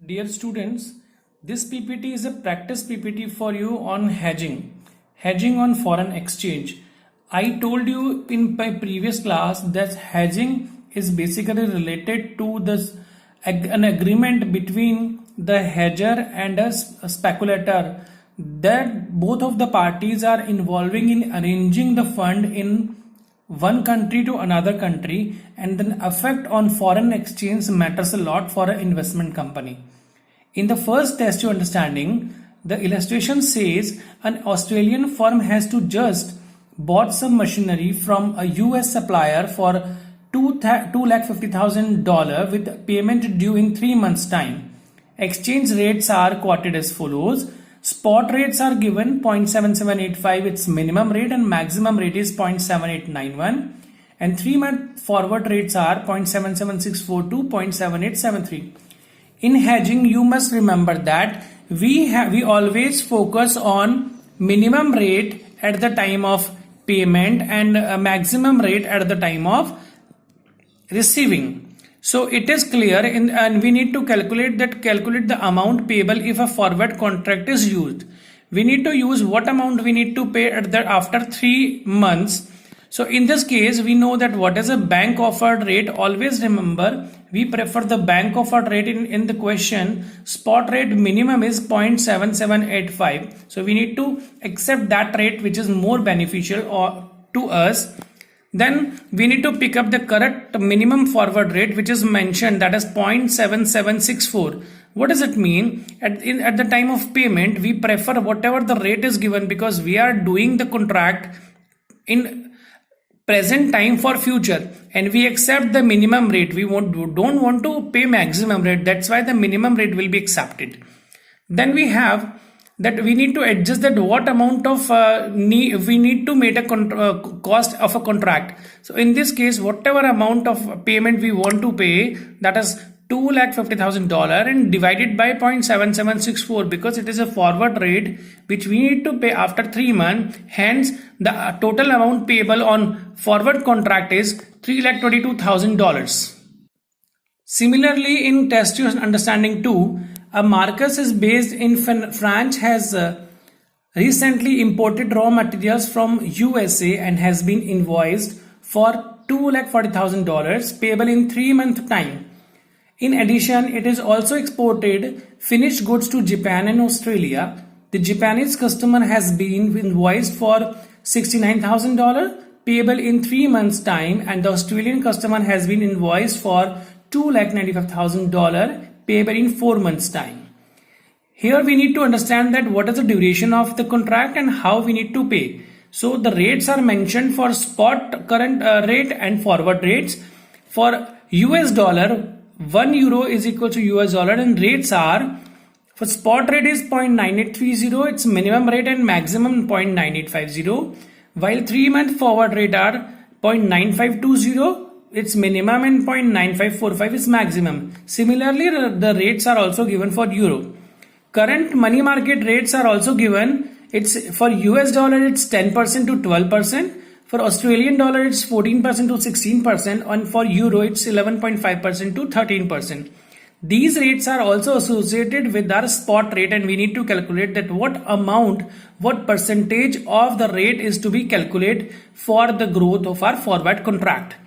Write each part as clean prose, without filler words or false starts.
Dear students, this PPT is a practice PPT for you on hedging on foreign exchange. I told you in my previous class that hedging is basically related to an agreement between the hedger and a speculator, that both of the parties are involving in arranging the fund in one country to another country, and the effect on foreign exchange matters a lot for an investment company. In the first test to understanding, the illustration says an Australian firm has to just bought some machinery from a US supplier for $250,000 with payment due in 3 months time. Exchange rates are quoted as follows. Spot rates are given 0.7785, its minimum rate, and maximum rate is 0.7891, and 3-month forward rates are 0.7764 to 0.7873. In hedging, you must remember that we always focus on minimum rate at the time of payment and a maximum rate at the time of receiving. So it is clear and we need to calculate the amount payable if a forward contract is used. We need to use what amount we need to pay after 3 months. So in this case, we know that what is a bank offered rate. Always remember, we prefer the bank offered rate in the question. Spot rate minimum is 0.7785. So we need to accept that rate which is more beneficial to us. Then we need to pick up the correct minimum forward rate which is mentioned, that is 0.7764. What does it mean? At the time of payment, we prefer whatever the rate is given because we are doing the contract in present time for future, and we accept the minimum rate. We don't want to pay maximum rate. That's why the minimum rate will be accepted. Then we have that we need to adjust that what amount of we need to make a cost of a contract. So in this case, whatever amount of payment we want to pay, that is $250,000, and divided by 0.7764 because it is a forward rate which we need to pay after 3 months. Hence, the total amount payable on forward contract is $322,000. Similarly, in test understanding 2, a Marcus is based in France has recently imported raw materials from USA and has been invoiced for $240,000 payable in 3 month time. In addition, it is also exported finished goods to Japan and Australia. The Japanese customer has been invoiced for $69,000 payable in 3 months time, and the Australian customer has been invoiced for $295,000 payable in 4 months time. Here we need to understand that what is the duration of the contract and how we need to pay. So the rates are mentioned for spot current rate and forward rates. For US dollar, 1 euro is equal to US dollar, and rates are, for spot rate is 0.9830, its minimum rate, and maximum 0.9850, while 3 month forward rate are 0.9520, its minimum, and 0.9545 is maximum. Similarly, the rates are also given for euro. Current money market rates are also given. It's for US dollar it's 10% to 12%. For Australian dollar, it's 14% to 16%, and for euro, it's 11.5% to 13%. These rates are also associated with our spot rate, and we need to calculate that what percentage of the rate is to be calculated for the growth of our forward contract.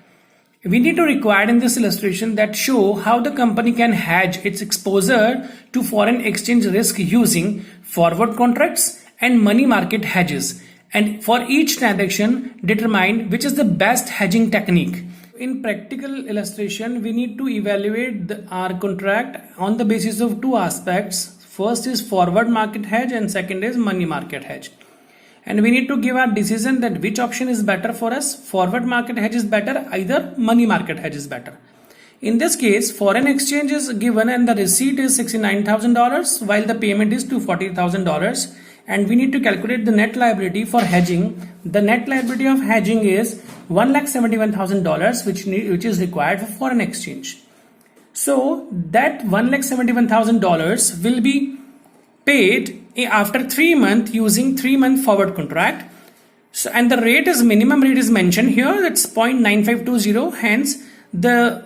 We need to require in this illustration that show how the company can hedge its exposure to foreign exchange risk using forward contracts and money market hedges. And for each transaction, determine which is the best hedging technique. In practical illustration, we need to evaluate our contract on the basis of 2 aspects. First is forward market hedge and second is money market hedge. And we need to give our decision that which option is better for us. Forward market hedge is better, either money market hedge is better. In this case, foreign exchange is given and the receipt is $69,000 while the payment is $240,000. And we need to calculate the net liability for hedging. The net liability of hedging is $171,000 which is required for foreign exchange. So that $171,000 will be paid after 3 months using 3 month forward contract. So, and the rate is minimum rate is mentioned here, that's 0.9520. Hence the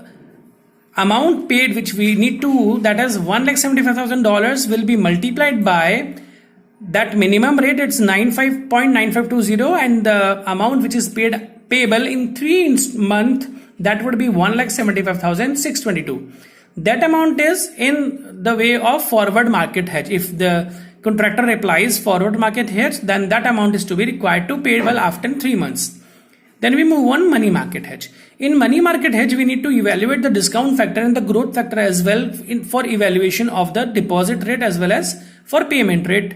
amount paid which we need to, that is $1,75,000, will be multiplied by that minimum rate, it's 95.9520, and the amount which is payable in 3 months, that would be 1,75,622. That amount is in the way of forward market hedge. If the contractor applies forward market hedge, then that amount is to be required to payable after 3 months. Then we move on money market hedge. In money market hedge, we need to evaluate the discount factor and the growth factor as well for evaluation of the deposit rate as well as for payment rate.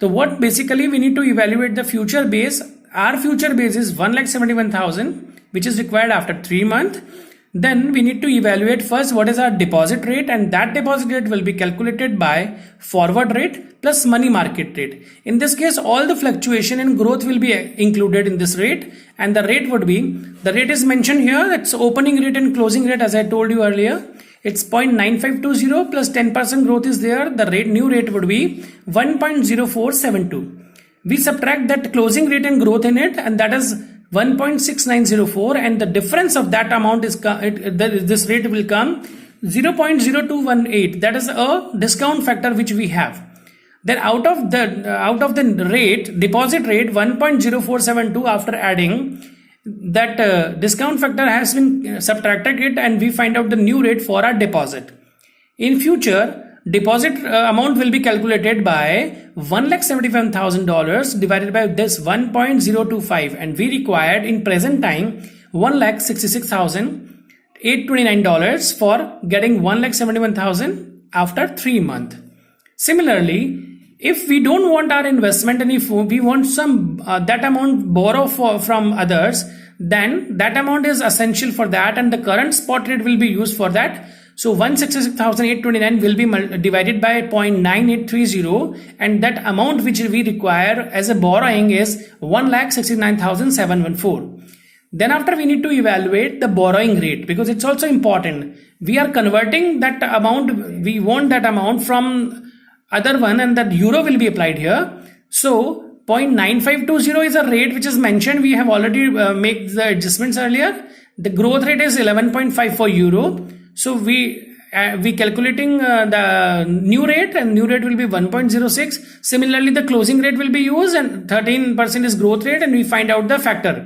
So what basically we need to evaluate the future base. Our future base is 1,71,000, which is required after 3 months. Then we need to evaluate first what is our deposit rate, and that deposit rate will be calculated by forward rate plus money market rate. In this case, all the fluctuation and growth will be included in this rate, and the rate would be, the rate is mentioned here, it's opening rate and closing rate as I told you earlier. It's 0.9520 plus 10% growth is there. The new rate would be 1.0472. We subtract that closing rate and growth in it, and that is 1.6904, and the difference of that amount is this rate will come 0.0218. That is a discount factor which we have. Then out of the rate, deposit rate 1.0472, after adding that discount factor has been subtracted it, and we find out the new rate for our deposit. In future, deposit amount will be calculated by $1,75,000 divided by this 1.025, and we required in present time $1,66,829 for getting $1,71,000 after 3 months. Similarly, if we don't want our investment and if we want some that amount borrow from others, then that amount is essential for that, and the current spot rate will be used for that. So 166,829 will be divided by 0.9830, and that amount which we require as a borrowing is 1,69,714. Then after, we need to evaluate the borrowing rate, because it's also important. We are converting that amount, we want that amount from other one, and that euro will be applied here. So 0.9520 is a rate which is mentioned. We have already made the adjustments earlier. The growth rate is 11.5 for euro. So we calculating the new rate, and new rate will be 1.06. Similarly, the closing rate will be used, and 13% is growth rate, and we find out the factor.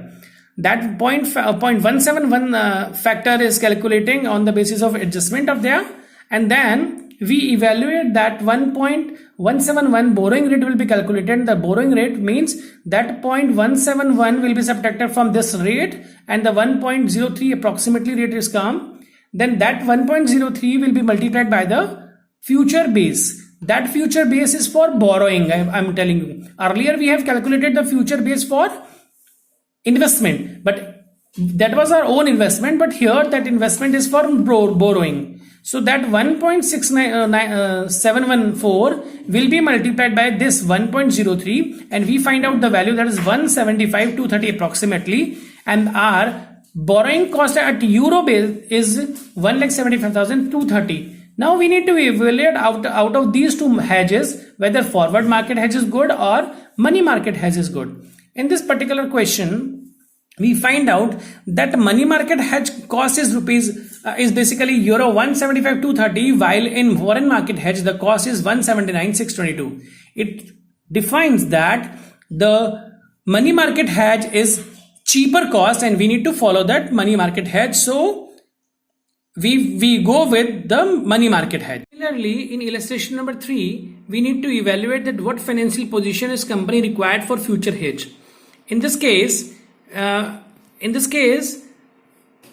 That 0.171 factor is calculating on the basis of adjustment of there, and then we evaluate that 1.171 borrowing rate will be calculated. The borrowing rate means that 0.171 will be subtracted from this rate, and the 1.03 approximately rate is come. Then that 1.03 will be multiplied by the future base. That future base is for borrowing. I'm telling you. Earlier we have calculated the future base for investment, but that was our own investment. But here that investment is for borrowing. So that 1.6714 will be multiplied by this 1.03, and we find out the value, that is 175,230 approximately, and our borrowing cost at euro base is 1,75,230. Now we need to evaluate out of these two hedges whether forward market hedge is good or money market hedge is good. In this particular question, we find out that money market hedge cost is basically euro 175,230, while in foreign market hedge the cost is 179,622. It defines that the money market hedge is cheaper cost, and we need to follow that money market hedge. So we go with the money market hedge. Similarly, in illustration number 3, we need to evaluate that what financial position is company required for future hedge. In this case,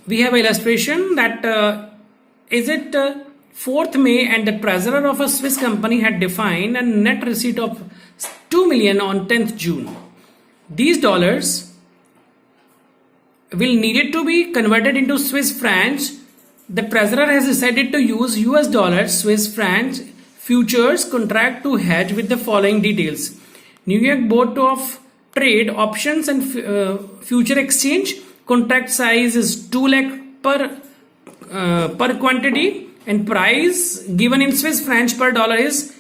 we have illustration that is it 4th May, and the treasurer of a Swiss company had defined a net receipt of 2 million on 10th June. These dollars will needed to be converted into Swiss francs. The treasurer has decided to use US dollars, Swiss francs futures contract to hedge with the following details. New York Board of Trade options and future exchange. Contract size is 2 lakh per quantity, and price given in Swiss francs per dollar is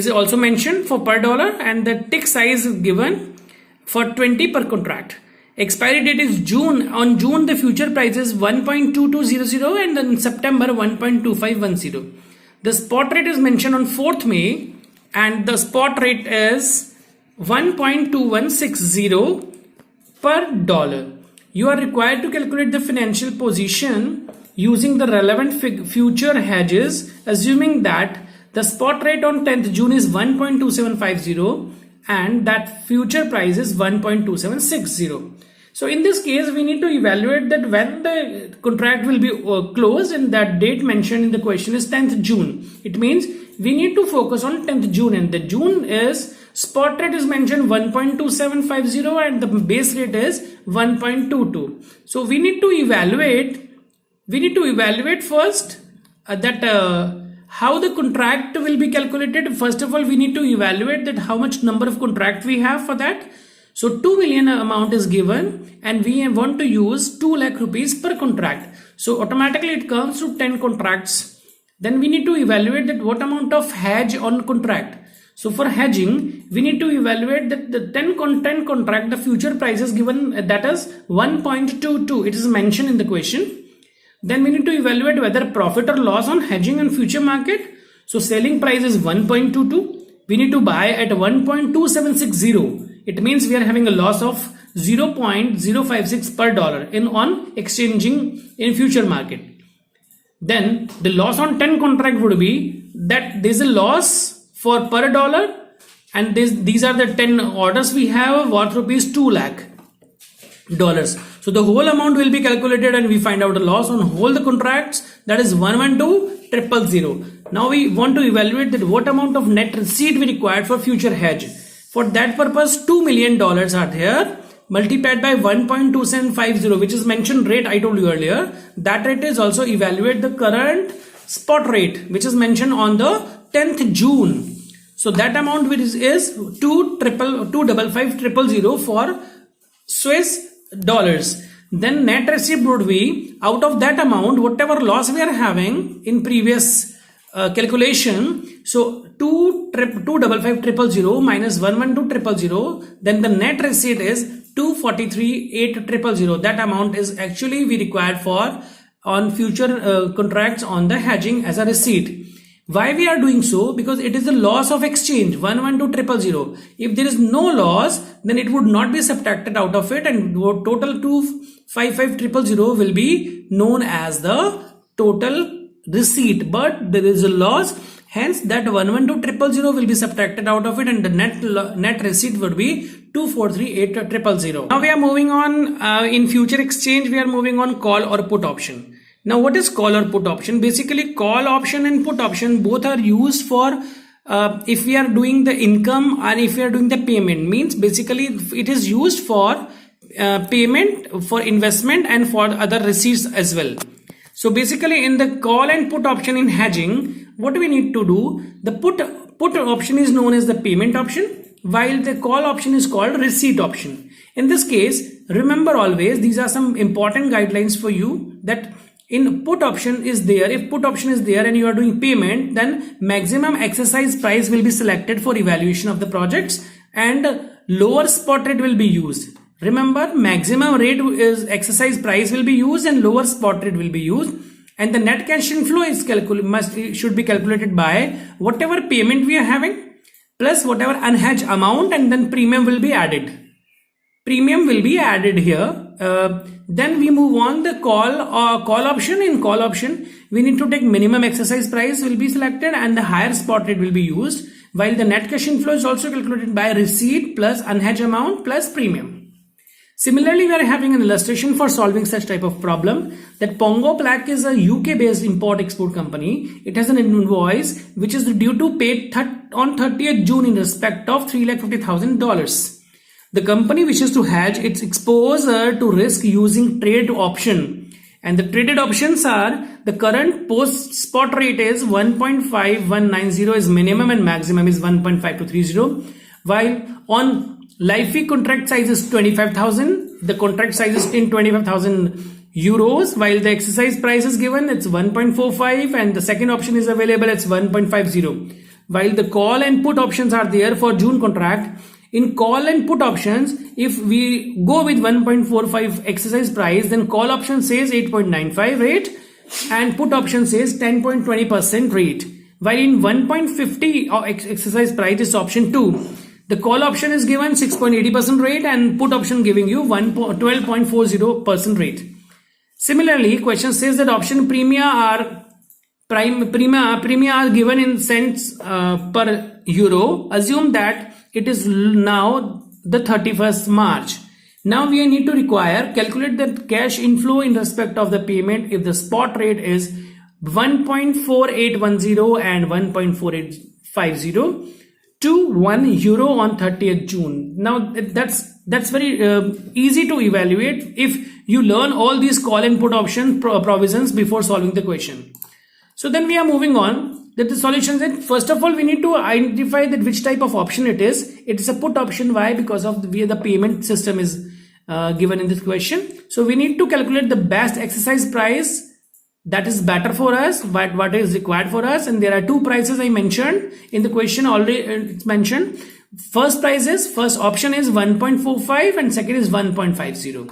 also mentioned for per dollar, and the tick size is given for 20 per contract. Expiry date is June. On June, the future price is 1.2200 and then September 1.2510. The spot rate is mentioned on 4th May and the spot rate is 1.2160 per dollar. You are required to calculate the financial position using the relevant future hedges, assuming that the spot rate on 10th June is 1.2750 and that future price is 1.2760. So in this case, we need to evaluate that when the contract will be closed, and that date mentioned in the question is 10th June. It means we need to focus on 10th June, and the June is spot rate is mentioned 1.2750 and the base rate is 1.22. So we need to evaluate first that how the contract will be calculated. First of all, we need to evaluate that how much number of contract we have for that. So 2 million amount is given and we want to use 2 lakh rupees per contract. So automatically it comes to 10 contracts. Then we need to evaluate that what amount of hedge on contract. So for hedging, we need to evaluate that the 10 contract, the future price is given, that is 1.22. It is mentioned in the question. Then we need to evaluate whether profit or loss on hedging on future market. So selling price is 1.22. We need to buy at 1.2760. It means we are having a loss of 0.056 per dollar on exchanging in future market. Then the loss on 10 contract would be that there is a loss for per dollar, and these are the 10 orders we have worth rupees 2 lakh dollars. So the whole amount will be calculated and we find out the loss on whole the contracts, that is 112,000. Now we want to evaluate that what amount of net receipt we required for future hedge. For that purpose, $2 million are there, multiplied by 1.2750, which is mentioned rate I told you earlier. That rate is also evaluate the current spot rate, which is mentioned on the 10th June. So that amount which is 255,000 for Swiss dollars. Then net receipt would be out of that amount, whatever loss we are having in previous calculation. So 255,000 minus 112,000, then the net receipt is 243,800. That amount is actually we required for on future contracts on the hedging as a receipt. Why we are doing so? Because it is the loss of exchange 112,000. If there is no loss, then it would not be subtracted out of it, and total 255,000 will be known as the total receipt. But there is a loss, hence that 112,000 will be subtracted out of it, and the net receipt would be 243,800. Now we are moving on in future exchange. We are moving on call or put option. Now what is call or put option? Basically call option and put option both are used for if we are doing the income and if we are doing the payment. Means basically it is used for payment, for investment and for other receipts as well. So basically in the call and put option in hedging, what we need to do, the put option is known as the payment option, while the call option is called receipt option. In this case, remember always these are some important guidelines for you, that in put option is there, if put option is there and you are doing payment, then maximum exercise price will be selected for evaluation of the projects and lower spot rate will be used. Remember, maximum rate is exercise price will be used and lower spot rate will be used, and the net cash inflow is should be calculated by whatever payment we are having plus whatever unhedged amount, and then premium will be added. Premium will be added here. Then we move on the call option. In call option, we need to take minimum exercise price will be selected and the higher spot rate will be used, while the net cash inflow is also calculated by receipt plus unhedged amount plus premium. Similarly, we are having an illustration for solving such type of problem, that Pongo Black is a UK based import export company. It has an invoice which is due to pay on 30th June in respect of $350,000. The company wishes to hedge its exposure to risk using trade option, and the traded options are the current post spot rate is 1.5190 is minimum and maximum is 1.5230, while on live fee contract size is 25,000. The contract size is in 25,000 euros, while the exercise price is given it's 1.45 and the second option is available, it's 1.50. While the call and put options are there for June contract, In call and put options, if we go with 1.45 exercise price, then call option says 8.95 rate and put option says 10.20% rate. While in 1.50 exercise price is option 2, the call option is given 6.80% rate and put option giving you 12.40% rate. Similarly, question says that option premia are given in cents per euro. Assume that it is now the 31st March. Now we need to calculate the cash inflow in respect of the payment if the spot rate is 1.4810 and 1.4850 to 1 euro on 30th June. Now that's very easy to evaluate if you learn all these call and put option provisions before solving the question. So then we are moving on. That the solution is, first of all, we need to identify that which type of option it is. It is a put option. Why? Because of the way the payment system is given in this question. So we need to calculate the best exercise price that is better for us, what is required for us. And there are two prices I mentioned in the question already. It's mentioned. First option is 1.45 and second is 1.50.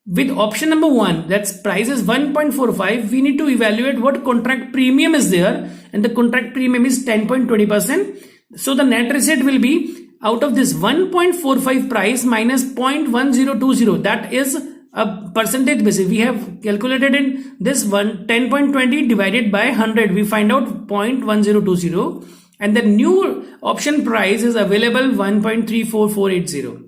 With option number 1, that's price is 1.45, we need to evaluate what contract premium is there, and the contract premium is 10.20%. So the net receipt will be out of this 1.45 price minus 0.1020. That is a percentage basis. We have calculated in this one 10.20 divided by 100. We find out 0.1020, and the new option price is available 1.34480.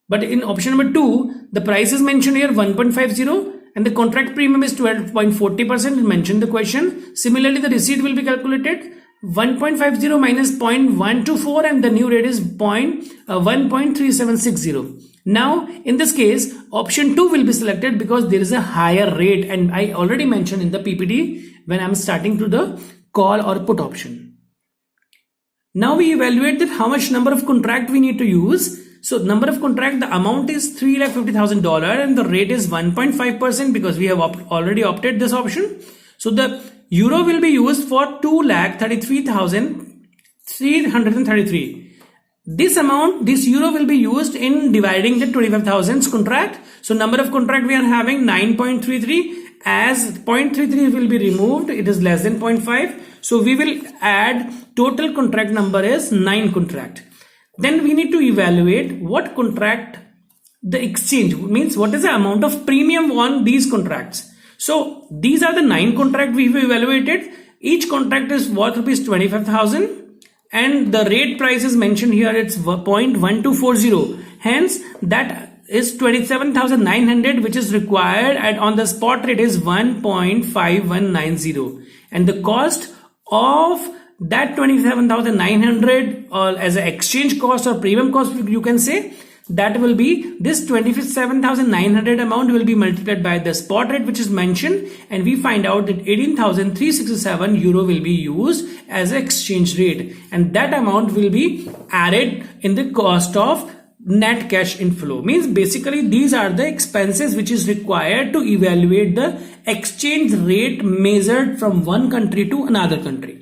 But in option number 2, the price is mentioned here 1.50 and the contract premium is 12.40% mentioned in the question. Similarly, the receipt will be calculated 1.50 minus 0.124 and the new rate is 1.3760. Now, in this case, option 2 will be selected because there is a higher rate, and I already mentioned in the PPT when I am starting to the call or put option. Now we evaluate that how much number of contract we need to use. So number of contract, the amount is $350,000 and the rate is 1.5% because we have already opted this option. So the euro will be used for 2,33,333. This amount, this euro will be used in dividing the 25,000 contract. So number of contract we are having 9.33. As 0.33 will be removed, it is less than 0.5. So we will add total contract number is 9 contract. Then we need to evaluate what contract the exchange means, what is the amount of premium on these contracts. So these are the 9 contracts we have evaluated. Each contract is worth rupees 25,000 and the rate price is mentioned here, it's 0.1240. Hence that is 27,900 which is required, and on the spot rate is 1.5190, and the cost of that 27,900 or as an exchange cost or premium cost you can say, that will be this 27,900 amount will be multiplied by the spot rate which is mentioned, and we find out that 18,367 euro will be used as an exchange rate, and that amount will be added in the cost of net cash inflow. Means basically these are the expenses which is required to evaluate the exchange rate measured from one country to another country.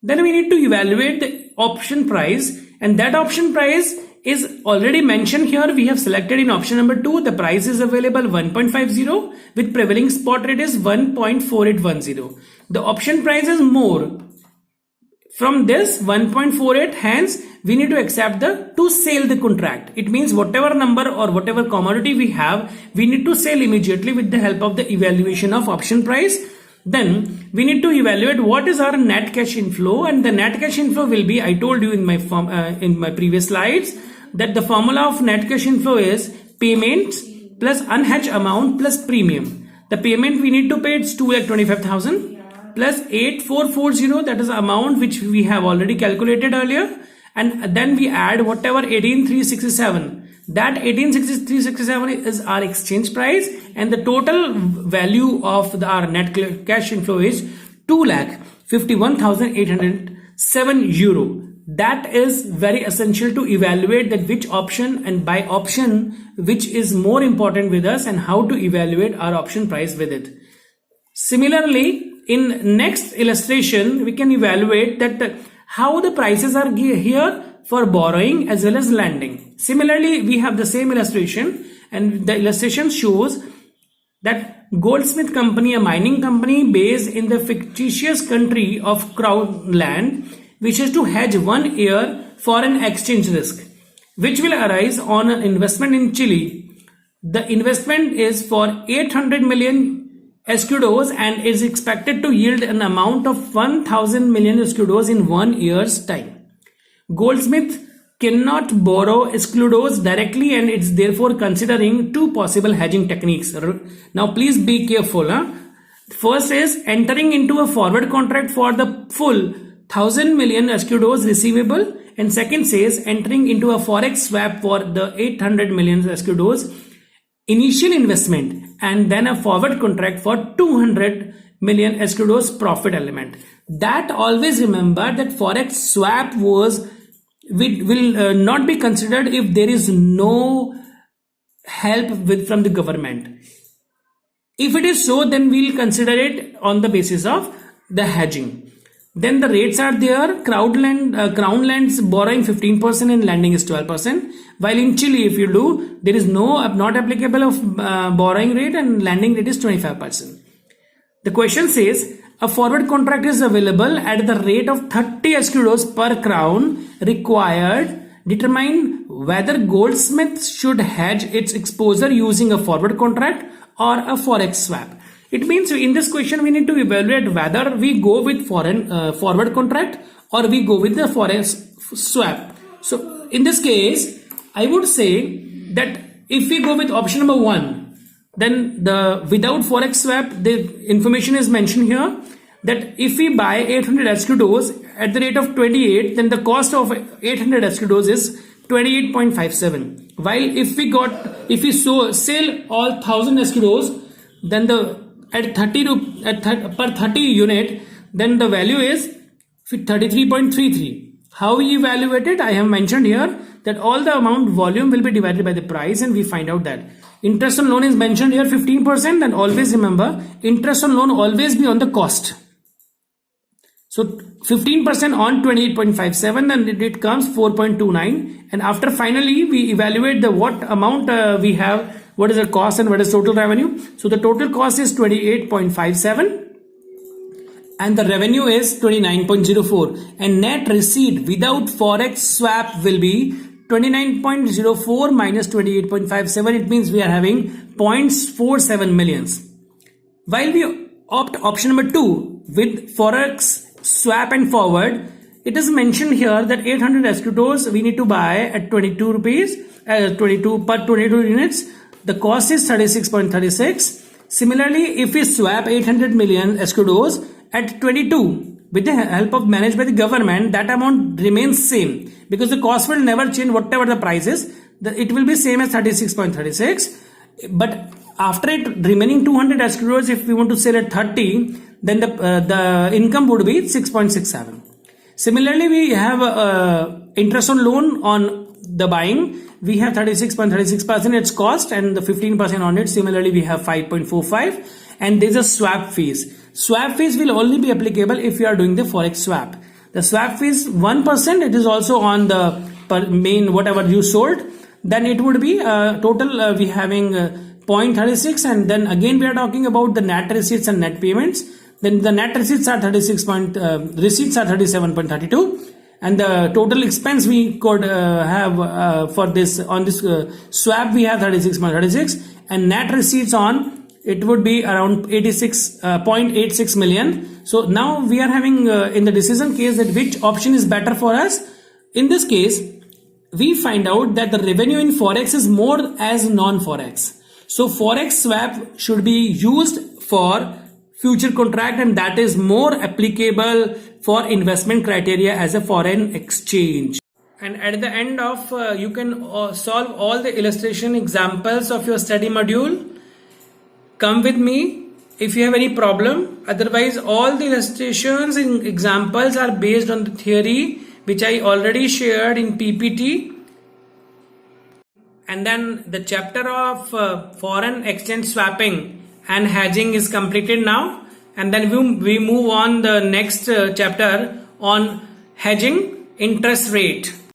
Then we need to evaluate the option price, and that option price is already mentioned here. We have selected in option number 2, the price is available 1.50 with prevailing spot rate is 1.4810. The option price is more from this 1.48, hence we need to accept to sell the contract. It means whatever number or whatever commodity we have, we need to sell immediately with the help of the evaluation of option price. Then we need to evaluate what is our net cash inflow, and the net cash inflow will be, I told you in my previous slides that the formula of net cash inflow is payment plus unhedged amount plus premium. The payment we need to pay is 2,25,000 plus 8,440, that is the amount which we have already calculated earlier, and then we add whatever 18,367. That 18,367 is our exchange price, and the total value of our net cash inflow is 2,51,807 euro. That is very essential to evaluate that which option, and by option which is more important with us, and how to evaluate our option price with it. Similarly, in next illustration we can evaluate that how the prices are here for borrowing as well as lending. Similarly, we have the same illustration, and the illustration shows that Goldsmith Company, a mining company based in the fictitious country of Crown Land, wishes to hedge 1 year foreign exchange risk, which will arise on an investment in Chile. The investment is for 800 million escudos and is expected to yield an amount of 1000 million escudos in 1 year's time. Goldsmith cannot borrow escudos directly, and it's therefore considering two possible hedging techniques. Now please be careful. First is entering into a forward contract for the full 1000 million escudos receivable, and second says entering into a forex swap for the 800 million escudos initial investment, and then a forward contract for 200 million escudos profit element. That always remember that forex swap will not be considered if there is no help from the government. If it is so, then we'll consider it on the basis of the hedging. Then the rates are there. Crown Land's borrowing 15% and lending is 12%. While in Chile, if you do, there is not applicable of borrowing rate, and lending rate is 25%. The question says a forward contract is available at the rate of 30 escudos per crown required. Determine whether Goldsmith should hedge its exposure using a forward contract or a forex swap. It means in this question we need to evaluate whether we go with forward contract or we go with the forex swap. So in this case, I would say that if we go with option number 1, then the without forex swap, the information is mentioned here that if we buy 800 escudos at the rate of 28, then the cost of 800 escudos is 28.57. While if we sell all 1000 escudos, then per 30 unit, then the value is 33.33. How we evaluate it? I have mentioned here that all the amount volume will be divided by the price, and we find out that interest on loan is mentioned here 15%, and always remember interest on loan always be on the cost. So 15% on 28.57, and it comes 4.29, and after finally we evaluate the what amount we have, what is the cost and what is total revenue. So the total cost is 28.57 and the revenue is 29.04, and net receipt without forex swap will be 29.04 minus 28.57. It means we are having 0.47 millions. While we opt option number 2 with forex swap and forward, it is mentioned here that 800 escudos we need to buy at 22 rupees, 22 per 22 units. The cost is 36.36. Similarly, if we swap 800 million escudos at 22 with the help of managed by the government, that amount remains same because the cost will never change whatever the price is. It will be same as 36.36. But after it remaining 200 escudos, if we want to sell at 30, then the income would be 6.67. Similarly, we have interest on loan on the buying. We have 36.36% its cost and the 15% on it. Similarly, we have 5.45, and there's a swap fees. Swap fees will only be applicable if you are doing the forex swap. The swap fees 1%. It is also on the main whatever you sold. Then it would be total. We having 0.36, and then again we are talking about the net receipts and net payments. Then the net receipts are 37.32. And the total expense we could have for this on this swap we have 36.36, and net receipts on it would be around 0.86 million. So now we are having in the decision case that which option is better for us. In this case, we find out that the revenue in forex is more as non-forex. So forex swap should be used for future contract, and that is more applicable for investment criteria as a foreign exchange. And at the end of you can solve all the illustration examples of your study module. Come with me if you have any problem. Otherwise, all the illustrations and examples are based on the theory which I already shared in PPT. And then the chapter of foreign exchange swapping and hedging is completed now, and then we move on the next chapter on hedging interest rate.